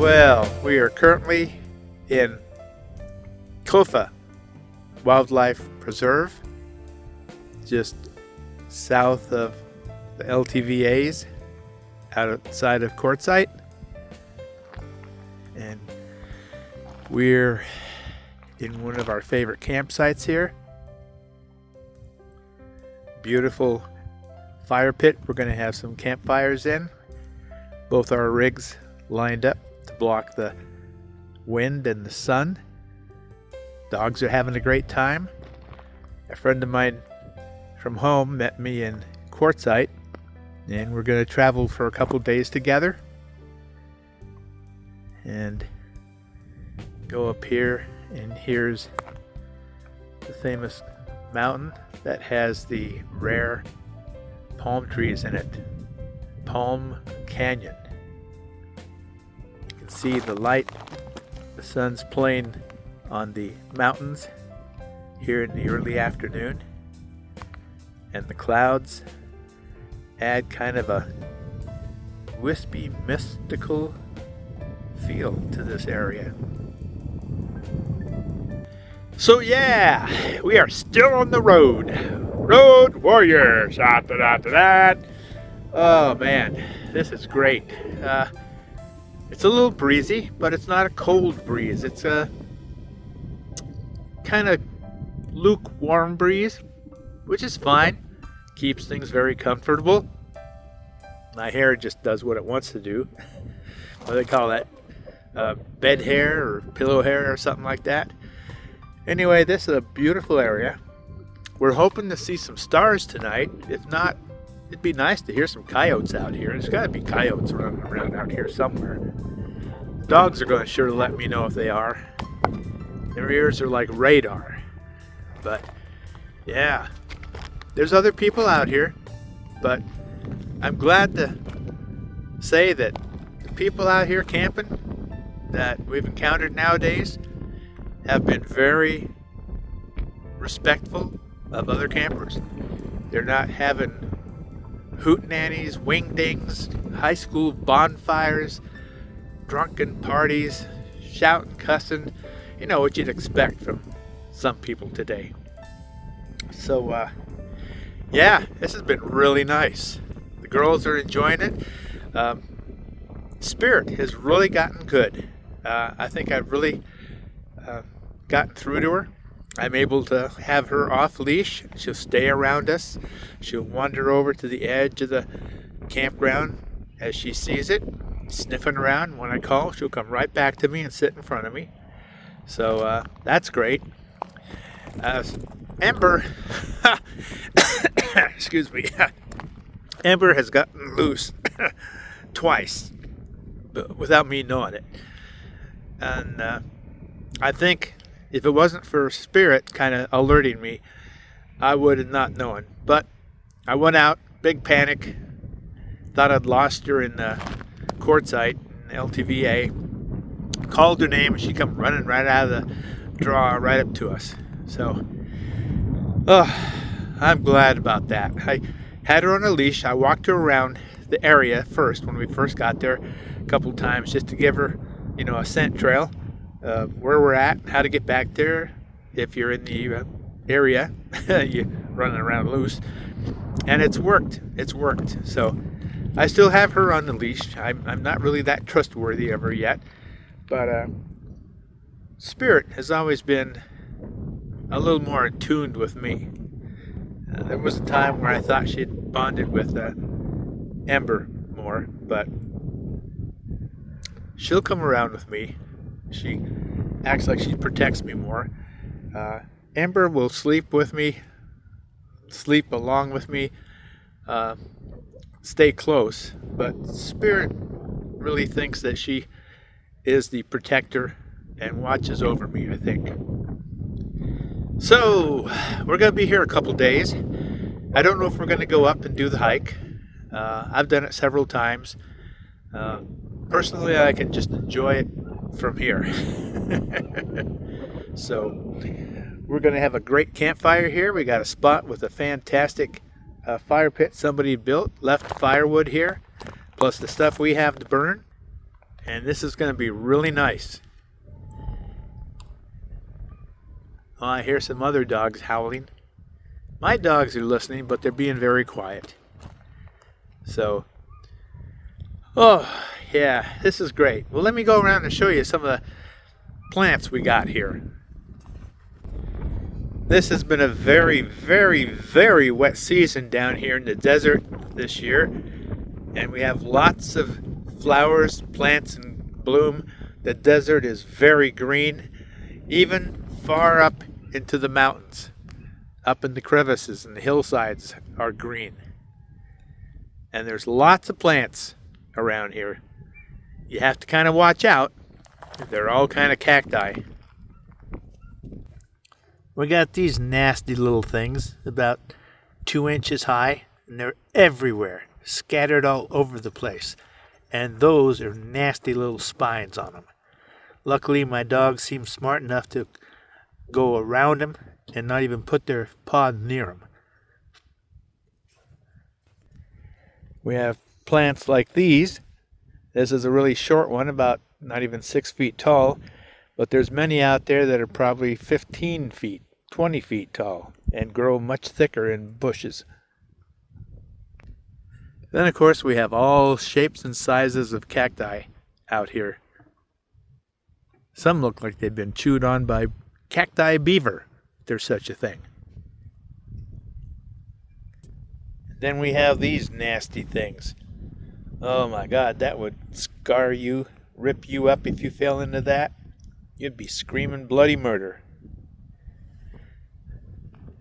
Well, we are currently in Kofa Wildlife Preserve, just south of the LTVAs, outside of Quartzsite. And we're in one of our favorite campsites here. Beautiful fire pit. We're going to have some campfires in. Both our rigs lined up to block the wind and the sun. Dogs are having a great time. A friend of mine from home met me in Quartzsite, and we're going to travel for a couple days together and go up here. And here's the famous mountain that has the rare palm trees in it, Palm Canyon. You can see the light, the sun's playing on the mountains here in the early afternoon, and the clouds add kind of a wispy, mystical feel to this area. So yeah, we are still on the road. Road warriors. Oh man, this is great. It's a little breezy, but it's not a cold breeze. It's a kind of lukewarm breeze, which is fine. Keeps things very comfortable. My hair just does what it wants to do. What do they call that? Bed hair or pillow hair or something like that. Anyway, this is a beautiful area. We're hoping to see some stars tonight. If not, it'd be nice to hear some coyotes out here. There's got to be coyotes running around out here somewhere. Dogs are going to sure let me know if they are. Their ears are like radar. But yeah, there's other people out here. But I'm glad to say that the people out here camping that we've encountered nowadays have been very respectful of other campers. They're not having hootenannies, wingdings, high school bonfires, drunken parties, shouting, cussing. You know what you'd expect from some people today. So, yeah, this has been really nice. The girls are enjoying it. Spirit has really gotten good. I think I've really gotten through to her. I'm able to have her off leash. She'll stay around us. She'll wander over to the edge of the campground as she sees it, sniffing around. When I call, she'll come right back to me and sit in front of me. So that's great. Ember, excuse me, Ember has gotten loose twice, but without me knowing it. And I think if it wasn't for Spirit kind of alerting me, I would have not known. But I went out, big panic, thought I'd lost her in the Quartzsite, in LTVA, called her name, and she come running right out of the draw right up to us. So, I'm glad about that. I had her on a leash. I walked her around the area first when we first got there a couple times just to give her, a scent trail. Where we're at, how to get back there. If you're in the area, you're running around loose. And it's worked. So I still have her on the leash. I'm not really that trustworthy of her yet. But Spirit has always been a little more attuned with me. There was a time where I thought she had bonded with Ember more, but she'll come around with me. She acts like she protects me more. Ember will sleep with me, sleep along with me, stay close. But Spirit really thinks that she is the protector and watches over me, I think. So, we're going to be here a couple days. I don't know if we're going to go up and do the hike. I've done it several times. Personally, I can just enjoy it from here. So we're going to have a great campfire here. We got a spot with a fantastic fire pit somebody built, left firewood here, plus the stuff we have to burn. And this is going to be really nice. Oh, I hear some other dogs howling. My dogs are listening, but they're being very quiet. So, oh, yeah, this is great. Well, let me go around and show you some of the plants we got here. This has been a very, very, very wet season down here in the desert this year. And we have lots of flowers, plants in bloom. The desert is very green, even far up into the mountains. Up in the crevices and the hillsides are green. And there's lots of plants around here. You have to kind of watch out. They're all kind of cacti. We got these nasty little things, about 2 inches high, and they're everywhere, scattered all over the place. And those are nasty little spines on them. Luckily, my dogs seem smart enough to go around them and not even put their paw near them. We have plants like these. This is a really short one, about not even 6 feet tall, but there's many out there that are probably 15 feet, 20 feet tall, and grow much thicker in bushes. Then, of course, we have all shapes and sizes of cacti out here. Some look like they've been chewed on by cacti beaver, if there's such a thing. Then we have these nasty things. Oh my God, that would scar you, rip you up if you fell into that. You'd be screaming bloody murder.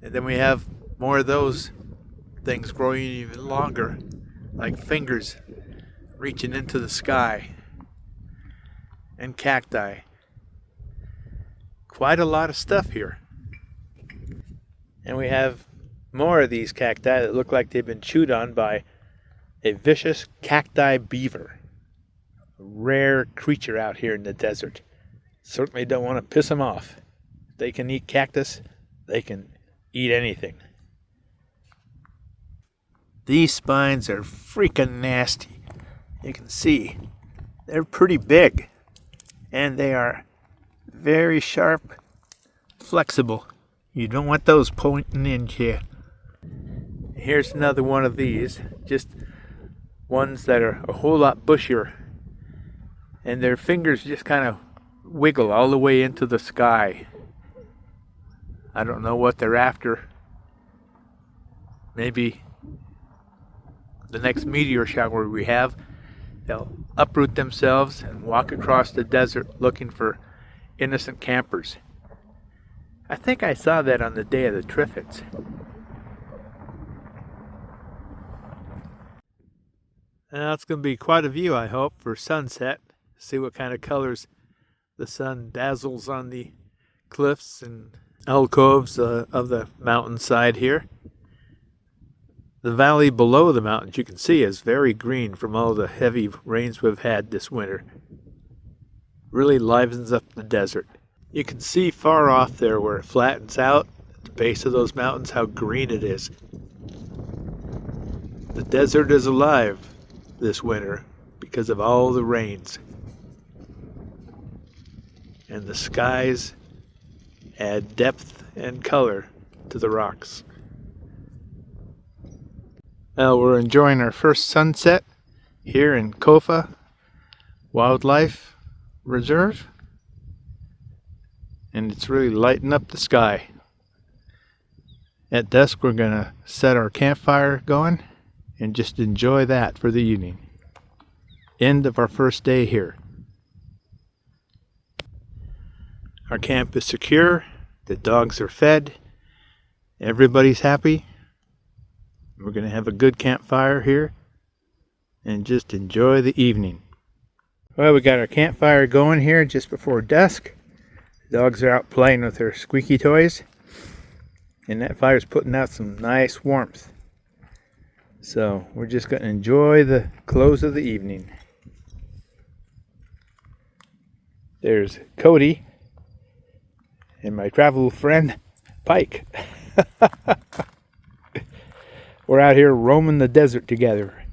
And then we have more of those things growing even longer, like fingers reaching into the sky. And cacti. Quite a lot of stuff here. And we have more of these cacti that look like they've been chewed on by a vicious cacti beaver. A rare creature out here in the desert. Certainly don't want to piss them off. If they can eat cactus, they can eat anything. These spines are freaking nasty. You can see they're pretty big. And they are very sharp, flexible. You don't want those pointing into you. Here's another one of these, just ones that are a whole lot bushier. And their fingers just kind of wiggle all the way into the sky. I don't know what they're after. Maybe the next meteor shower we have, they'll uproot themselves and walk across the desert looking for innocent campers. I think I saw that on the day of the Triffids. Now it's going to be quite a view, I hope, for sunset. See what kind of colors the sun dazzles on the cliffs and alcoves of the mountainside here. The valley below the mountains, you can see, is very green from all the heavy rains we've had this winter. Really livens up the desert. You can see far off there where it flattens out at the base of those mountains how green it is. The desert is alive this winter because of all the rains. And the skies add depth and color to the rocks. Well, we're enjoying our first sunset here in Kofa Wildlife Reserve. And it's really lighting up the sky. At dusk, we're going to set our campfire going and just enjoy that for the evening. End of our first day here. Our camp is secure. The dogs are fed. Everybody's happy. We're going to have a good campfire here and just enjoy the evening. Well, we got our campfire going here just before dusk. The dogs are out playing with their squeaky toys. And that fire's putting out some nice warmth. So we're just going to enjoy the close of the evening. There's Cody and my travel friend Pike. We're out here roaming the desert together.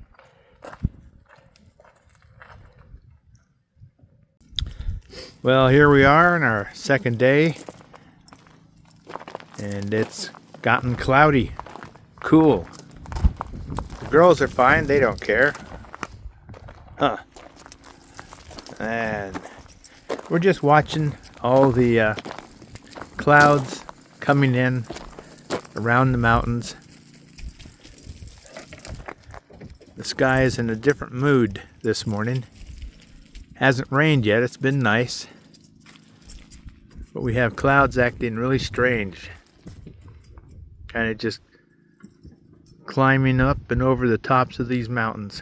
Well, here we are on our second day, and it's gotten cloudy. Cool. The girls are fine, they don't care. Huh. And we're just watching all the clouds coming in around the mountains. The sky is in a different mood this morning. Hasn't rained yet, it's been nice. But we have clouds acting really strange. Kind of just climbing up and over the tops of these mountains.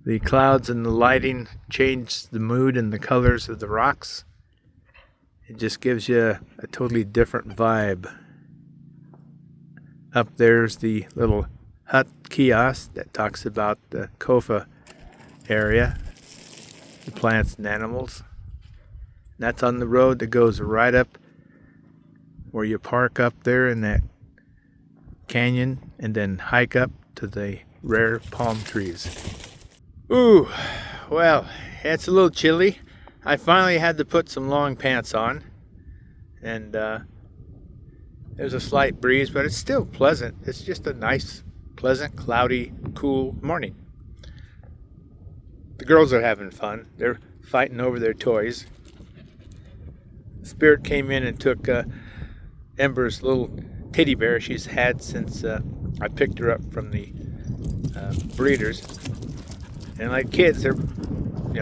The clouds and the lighting change the mood and the colors of the rocks. It just gives you a totally different vibe. Up there's the little hut kiosk that talks about the Kofa area, the plants and animals. That's on the road that goes right up where you park up there in that canyon and then hike up to the rare palm trees. Ooh, well, it's a little chilly. I finally had to put some long pants on, and there's a slight breeze, but it's still pleasant. It's just a nice, pleasant, cloudy, cool morning. The girls are having fun. They're fighting over their toys. Spirit came in and took Ember's little teddy bear she's had since I picked her up from the breeders. And like kids, they're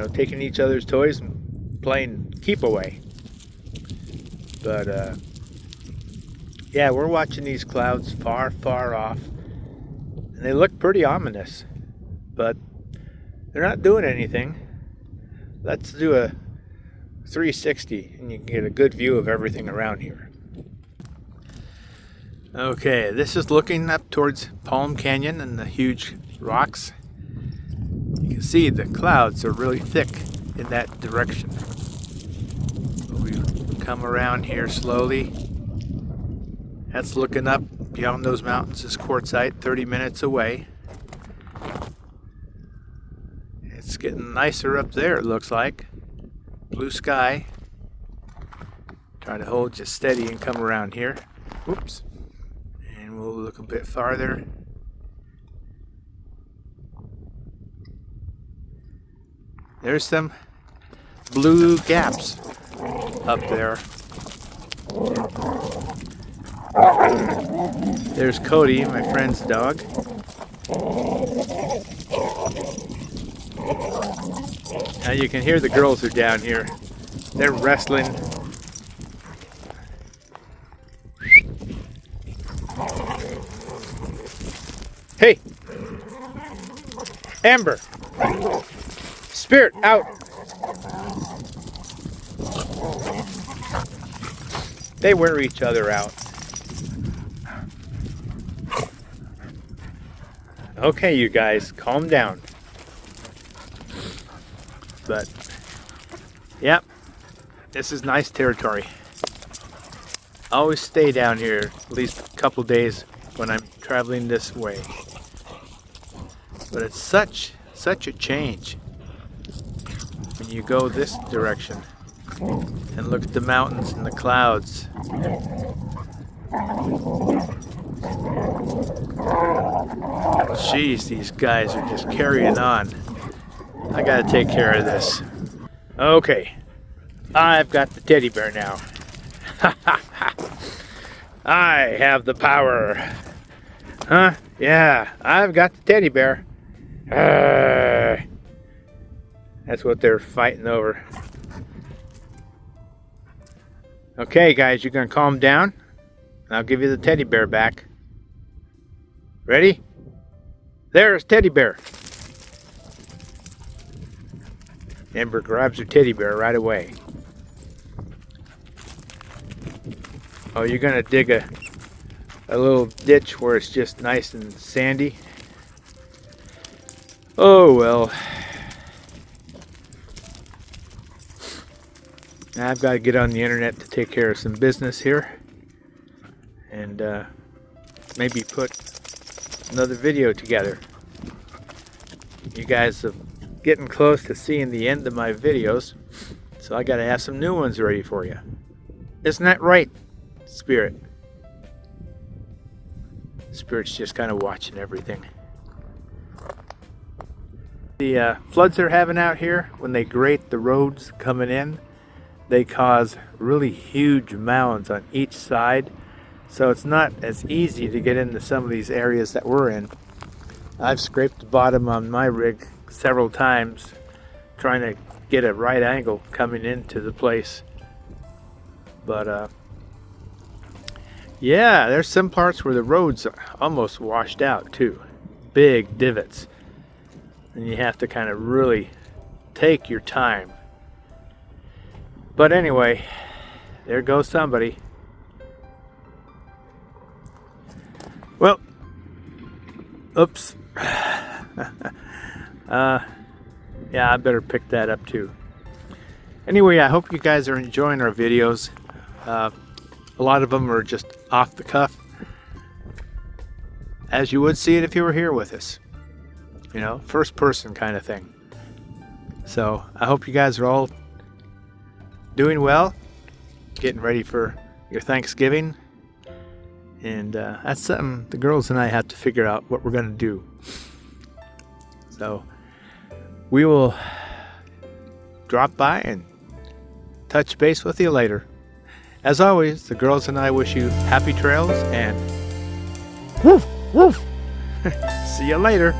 taking each other's toys and playing keep away. But yeah, we're watching these clouds far, far off, and they look pretty ominous, but they're not doing anything. Let's do a 360 and you can get a good view of everything around here. Okay, this is looking up towards Palm Canyon and the huge rocks. You can see the clouds are really thick in that direction. We come around here slowly. That's looking up beyond those mountains is Quartzsite, 30 minutes away. It's getting nicer up there, it looks like. Blue sky. Try to hold you steady and come around here. Whoops. And we'll look a bit farther. There's some blue gaps up there. There's Cody, my friend's dog. Now you can hear the girls are down here. They're wrestling. Hey! Ember! Spirit, out! They wear each other out. Okay, you guys, calm down. But, yep, this is nice territory. I always stay down here at least a couple days when I'm traveling this way. But it's such a change when you go this direction and look at the mountains and the clouds. Jeez, these guys are just carrying on. I gotta take care of this. Okay, I've got the teddy bear now. I have the power. Huh? Yeah, I've got the teddy bear. That's what they're fighting over. Okay, guys, you're gonna calm down. I'll give you the teddy bear back. Ready? There's teddy bear. Ember grabs her teddy bear right away. Oh, you're gonna dig a little ditch where it's just nice and sandy? Oh well. I've got to get on the internet to take care of some business here. And maybe put another video together. You guys are getting close to seeing the end of my videos, so I gotta have some new ones ready for you. Isn't that right, Spirit? Spirit's just kind of watching everything. The floods they're having out here, when they grate the roads coming in, they cause really huge mounds on each side, so it's not as easy to get into some of these areas that we're in. I've scraped the bottom on my rig several times trying to get a right angle coming into the place. But yeah, there's some parts where the roads are almost washed out too. Big divots. And you have to kind of really take your time. But anyway, there goes somebody. Well, oops. Yeah, I better pick that up too. Anyway, I hope you guys are enjoying our videos. A lot of them are just off the cuff, as you would see it if you were here with us. You know, first person kind of thing. So I hope you guys are all doing well, getting ready for your Thanksgiving. And that's something the girls and I have to figure out what we're going to do. So we will drop by and touch base with you later. As always, the girls and I wish you happy trails and woof, woof. See you later.